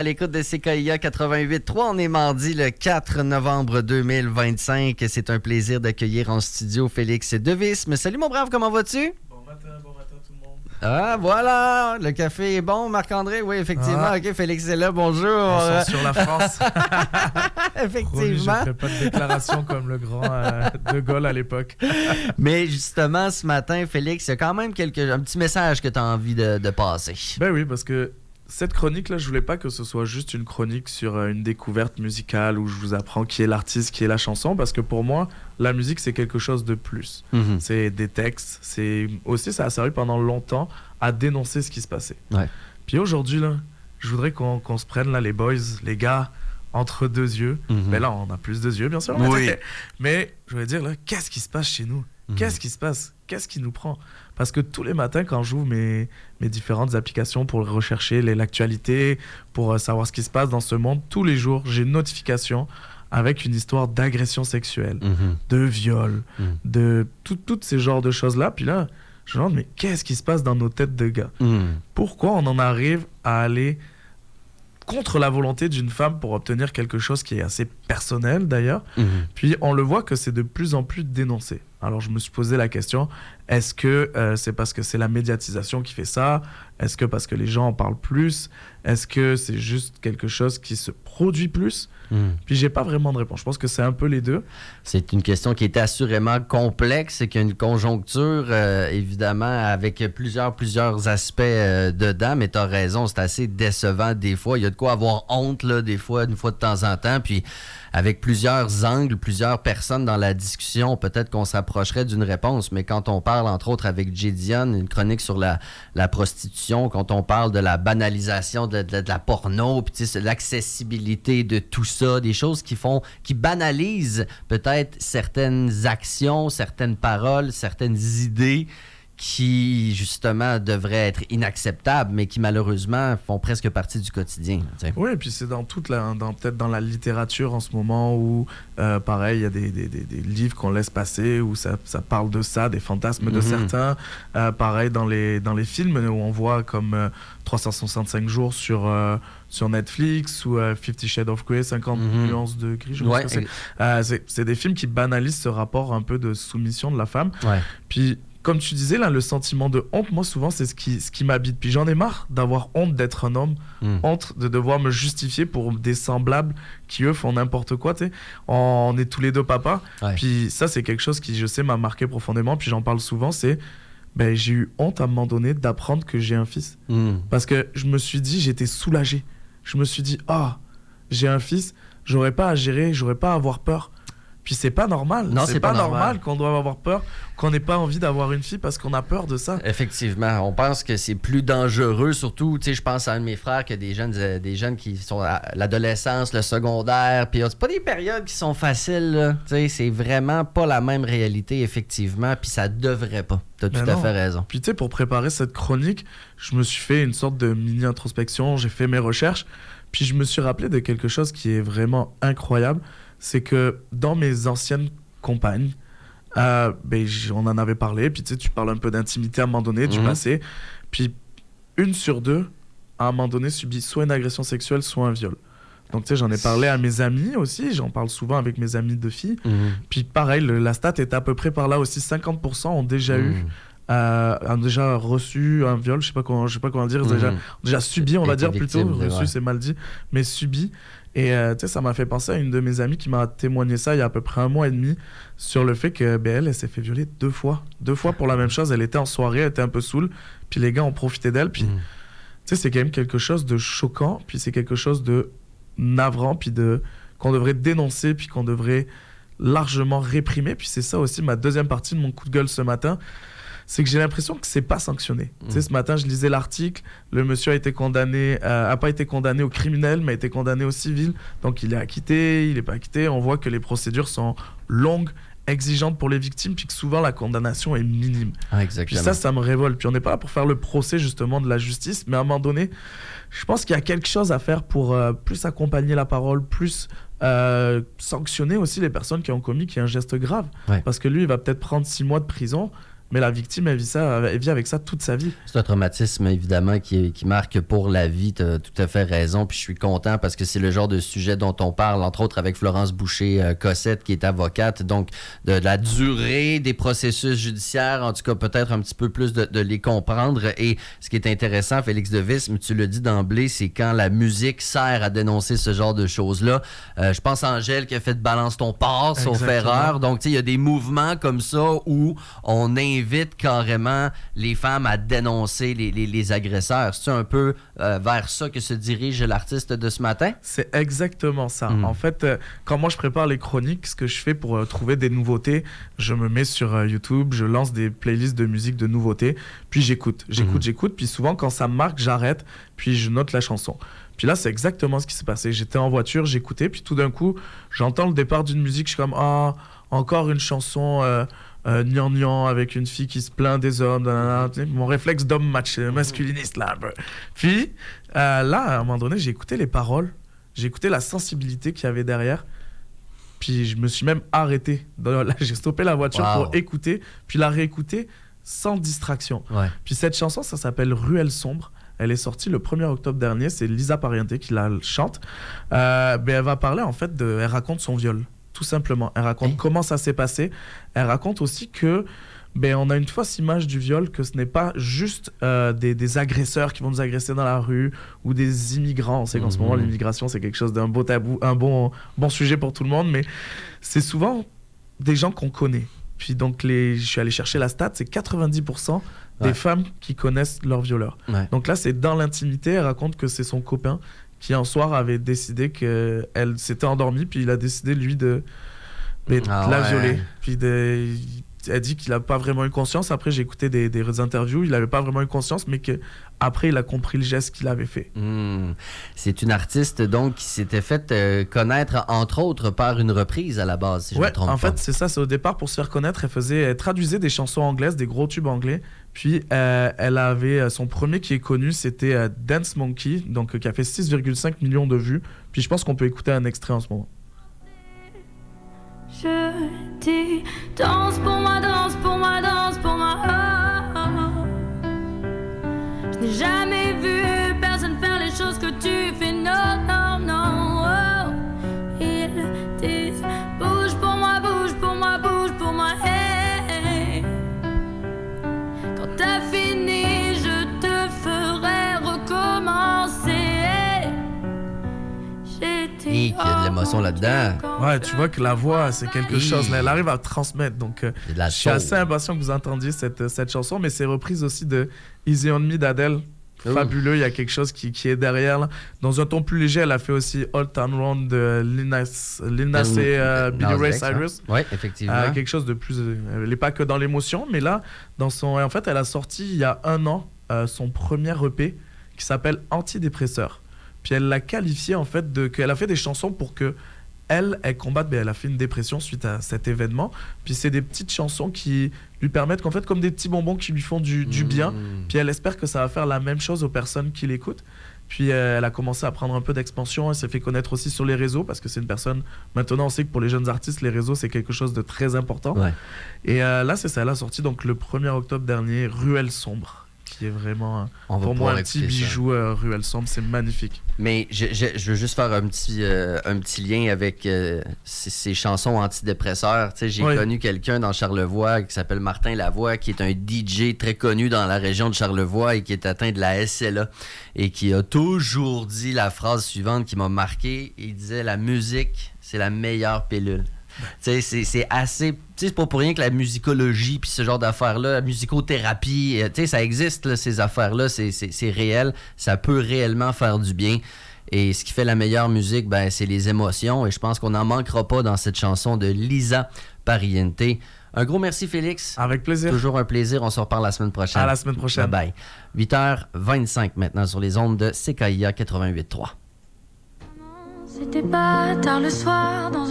À l'écoute de CKIA 88.3, on est mardi le 4 novembre 2025. C'est un plaisir d'accueillir en studio Félix Devisme. Salut mon brave, comment vas-tu? Bon matin tout le monde. Ah voilà, le café est bon, Marc-André? Oui, effectivement. Ah. OK, Félix est là, bonjour. On sort sur la France. Effectivement. Promis, je ne ferai pas de déclaration comme le grand De Gaulle à l'époque. Mais justement, ce matin, Félix, il y a quand même un petit message que tu as envie de passer. Ben oui, parce que cette chronique-là, je voulais pas que ce soit juste une chronique sur une découverte musicale où je vous apprends qui est l'artiste, qui est la chanson, parce que pour moi, la musique, c'est quelque chose de plus. Mm-hmm. C'est des textes, c'est aussi, ça a servi pendant longtemps à dénoncer ce qui se passait. Ouais. Puis aujourd'hui, là, je voudrais qu'on se prenne, là, les boys, les gars, entre deux yeux. Mm-hmm. Mais là, on a plus deux yeux, bien sûr. Oui. Mais je voulais dire, là, qu'est-ce qui se passe chez nous? Qu'est-ce qui se passe? Qu'est-ce qui nous prend? Parce que tous les matins, quand j'ouvre mes différentes applications pour rechercher l'actualité, pour savoir ce qui se passe dans ce monde, tous les jours, j'ai une notification avec une histoire d'agression sexuelle, de viol, de toutes ces genres de choses-là. Puis là, je me demande, mais qu'est-ce qui se passe dans nos têtes de gars? Pourquoi on en arrive à aller contre la volonté d'une femme pour obtenir quelque chose qui est assez personnel d'ailleurs. Puis on le voit que c'est de plus en plus dénoncé. Alors je me suis posé la question, est-ce que c'est parce que c'est la médiatisation qui fait ça? Est-ce que parce que les gens en parlent plus? Est-ce que c'est juste quelque chose qui se produit plus? Puis j'ai pas vraiment de réponse. Je pense que c'est un peu les deux. C'est une question qui est assurément complexe et qui a une conjoncture, évidemment, avec plusieurs aspects dedans. Mais tu as raison, c'est assez décevant des fois. Il y a de quoi avoir honte, là, des fois, une fois de temps en temps. Puis avec plusieurs angles, plusieurs personnes dans la discussion, peut-être qu'on s'approcherait d'une réponse. Mais quand on parle, entre autres, avec Jay-Dion, une chronique sur la prostitution, quand on parle de la banalisation de la porno, puis l'accessibilité de tout ça, des choses qui banalisent peut-être certaines actions, certaines paroles, certaines idées qui, justement, devraient être inacceptables, mais qui, malheureusement, font presque partie du quotidien. T'sais. Oui, et puis c'est dans peut-être dans la littérature en ce moment où, pareil, il y a des livres qu'on laisse passer où ça parle de ça, des fantasmes de certains. Pareil, dans les films où on voit comme 365 jours sur Netflix ou 50 Shades of Grey, 50 nuances de gris, je pense que c'est des films qui banalisent ce rapport un peu de soumission de la femme. Ouais. Puis, comme tu disais, là, le sentiment de honte, moi, souvent, c'est ce qui m'habite. Puis j'en ai marre d'avoir honte d'être un homme, honte de devoir me justifier pour des semblables qui, eux, font n'importe quoi, tu sais. On est tous les deux papas. Ouais. Puis ça, c'est quelque chose qui, je sais, m'a marqué profondément. Puis j'en parle souvent, c'est... j'ai eu honte à un moment donné d'apprendre que j'ai un fils. Parce que je me suis dit, j'étais soulagé. Je me suis dit, j'ai un fils, j'aurais pas à gérer, j'aurais pas à avoir peur. Puis c'est pas normal. Non, c'est pas normal qu'on doive avoir peur, qu'on n'ait pas envie d'avoir une fille parce qu'on a peur de ça. Effectivement, on pense que c'est plus dangereux, surtout, tu sais, je pense à un de mes frères qui a des jeunes qui sont à l'adolescence, le secondaire, puis c'est pas des périodes qui sont faciles, là. Tu sais, c'est vraiment pas la même réalité, effectivement, puis ça devrait pas. T'as tout à fait raison. Puis tu sais, pour préparer cette chronique, je me suis fait une sorte de mini-introspection, j'ai fait mes recherches, puis je me suis rappelé de quelque chose qui est vraiment incroyable. C'est que dans mes anciennes compagnes, on en avait parlé, puis tu sais, tu parles un peu d'intimité à un moment donné, du passé, puis 1 sur 2, à un moment donné, subit soit une agression sexuelle, soit un viol. Donc tu sais, j'en ai parlé à mes amis aussi, j'en parle souvent avec mes amis de filles, puis pareil, la stat est à peu près par là aussi, 50% ont déjà ont déjà reçu un viol, je sais pas comment dire, déjà subi, on va dire plutôt, reçu c'est mal dit, mais subi. Et tu sais, ça m'a fait penser à une de mes amies qui m'a témoigné ça il y a à peu près 1 mois et demi sur le fait que elle s'est fait violer 2 fois pour la même chose. Elle était en soirée, elle était un peu saoule, puis les gars ont profité d'elle, puis tu sais, c'est quand même quelque chose de choquant, puis c'est quelque chose de navrant, puis qu'on devrait dénoncer, puis qu'on devrait largement réprimer. Puis c'est ça aussi ma deuxième partie de mon coup de gueule ce matin, c'est que j'ai l'impression que c'est pas sanctionné. Tu sais, ce matin, je lisais l'article, le monsieur a pas été condamné au criminel, mais a été condamné au civil. Donc, il est acquitté, il est pas acquitté. On voit que les procédures sont longues, exigeantes pour les victimes, puis que souvent, la condamnation est minime. Exactement. Puis ça me révolte. Puis on n'est pas là pour faire le procès, justement, de la justice, mais à un moment donné, je pense qu'il y a quelque chose à faire pour plus accompagner la parole, plus sanctionner aussi les personnes qui ont commis un geste grave. Ouais. Parce que lui, il va peut-être prendre 6 mois de prison, mais la victime, elle vit avec ça toute sa vie. C'est un traumatisme, évidemment, qui marque pour la vie. Tu as tout à fait raison. Puis je suis content parce que c'est le genre de sujet dont on parle, entre autres avec Florence Boucher-Cossette, qui est avocate. Donc, de la durée des processus judiciaires, en tout cas, peut-être un petit peu plus de les comprendre. Et ce qui est intéressant, Félix Devis, mais tu le dis d'emblée, c'est quand la musique sert à dénoncer ce genre de choses-là. Je pense à Angèle qui a fait Balance ton porc, sauf erreur. Donc, tu sais, il y a des mouvements comme ça où on invite carrément les femmes à dénoncer les agresseurs. C'est un peu vers ça que se dirige l'artiste de ce matin? C'est exactement ça. En fait, quand moi je prépare les chroniques, ce que je fais pour trouver des nouveautés, je me mets sur YouTube, je lance des playlists de musique de nouveautés, puis j'écoute, puis souvent quand ça me marque, j'arrête, puis je note la chanson. Puis là, c'est exactement ce qui s'est passé. J'étais en voiture, j'écoutais, puis tout d'un coup, j'entends le départ d'une musique, je suis comme « Ah, encore une chanson gnangnan avec une fille qui se plaint des hommes. » Mon réflexe d'homme masculiniste, là. Puis là, à un moment donné, j'ai écouté les paroles, j'ai écouté la sensibilité qu'il y avait derrière, puis je me suis même arrêté. Là, j'ai stoppé la voiture pour écouter, puis la réécouter sans distraction. Ouais. Puis cette chanson, ça s'appelle « Ruelle sombre ». Elle est sortie le 1er octobre dernier. C'est Lisa Pariente qui la chante. Elle va parler, en fait, elle raconte son viol, tout simplement. Elle raconte comment ça s'est passé. Elle raconte aussi que on a une fausse image du viol, que ce n'est pas juste des agresseurs qui vont nous agresser dans la rue ou des immigrants. On sait qu'en ce moment, l'immigration, c'est quelque chose d'un beau tabou, un bon sujet pour tout le monde, mais c'est souvent des gens qu'on connaît. Puis donc, je suis allé chercher la stat, c'est 90% des femmes qui connaissent leur violeur. Ouais. Donc là, c'est dans l'intimité. Elle raconte que c'est son copain qui, un soir, avait décidé qu'elle s'était endormie, puis il a décidé, lui, de la violer. Puis elle dit qu'il n'a pas vraiment eu conscience. Après, j'ai écouté des interviews. Il n'avait pas vraiment eu conscience, mais qu'après, il a compris le geste qu'il avait fait. C'est une artiste, donc, qui s'était faite connaître, entre autres, par une reprise à la base, si je me trompe pas. En fait, c'est ça. C'est au départ, pour se faire connaître, elle traduisait des chansons anglaises, des gros tubes anglais. Puis, elle avait son premier qui est connu, c'était Dance Monkey, donc, qui a fait 6,5 millions de vues. Puis, je pense qu'on peut écouter un extrait en ce moment. Je dis danse pour moi, danse pour moi, danse pour moi. Oh. Je n'ai jamais vu personne faire les choses que tu fais. Non, non, non. Oh. Ils disent bouge pour moi, bouge pour moi, bouge pour moi. Hey. Quand t'as fini, je te ferai recommencer. Il y a de l'émotion là-dedans. Ouais, tu vois que la voix, c'est quelque chose. Là, elle arrive à transmettre. Donc, je suis assez impatient que vous entendiez cette chanson, mais c'est reprise aussi de Easy on Me d'Adèle. Fabuleux, il y a quelque chose qui est derrière. Là. Dans un ton plus léger, elle a fait aussi Old Town Road de Lil Nas et Billy Ray Cyrus. Oui, effectivement. Quelque chose de plus... elle n'est pas que dans l'émotion, mais là, en fait, elle a sorti il y a 1 an son premier EP qui s'appelle Antidépresseur. Puis elle l'a qualifié en fait qu'elle a fait des chansons pour que elle combatte. Elle a fait une dépression suite à cet événement. Puis c'est des petites chansons qui lui permettent qu'en fait comme des petits bonbons qui lui font du bien. Puis elle espère que ça va faire la même chose aux personnes qui l'écoutent. Puis elle a commencé à prendre un peu d'expansion. Elle s'est fait connaître aussi sur les réseaux parce que c'est une personne... Maintenant, on sait que pour les jeunes artistes, les réseaux, c'est quelque chose de très important. Ouais. Et là, c'est ça. Elle a sorti donc le 1er octobre dernier, Ruelle sombre, qui est vraiment, pour moi, un petit bijou. Ruelle sombre, c'est magnifique. Mais je veux juste faire un petit lien avec ces chansons antidépresseurs. Tu sais, j'ai connu quelqu'un dans Charlevoix qui s'appelle Martin Lavoie, qui est un DJ très connu dans la région de Charlevoix et qui est atteint de la SLA et qui a toujours dit la phrase suivante qui m'a marqué. Il disait « La musique, c'est la meilleure pilule ». C'est assez... C'est pas pour rien que la musicologie puis ce genre d'affaires-là, la musicothérapie, ça existe, là, ces affaires-là, c'est réel, ça peut réellement faire du bien. Et ce qui fait la meilleure musique, c'est les émotions. Et je pense qu'on n'en manquera pas dans cette chanson de Lisa Pariente. Un gros merci, Félix. Avec plaisir. Toujours un plaisir. On se reparle la semaine prochaine. À la semaine prochaine. Bye bye. 8h25 maintenant sur les ondes de CKIA 88.3. C'était pas tard le soir dans une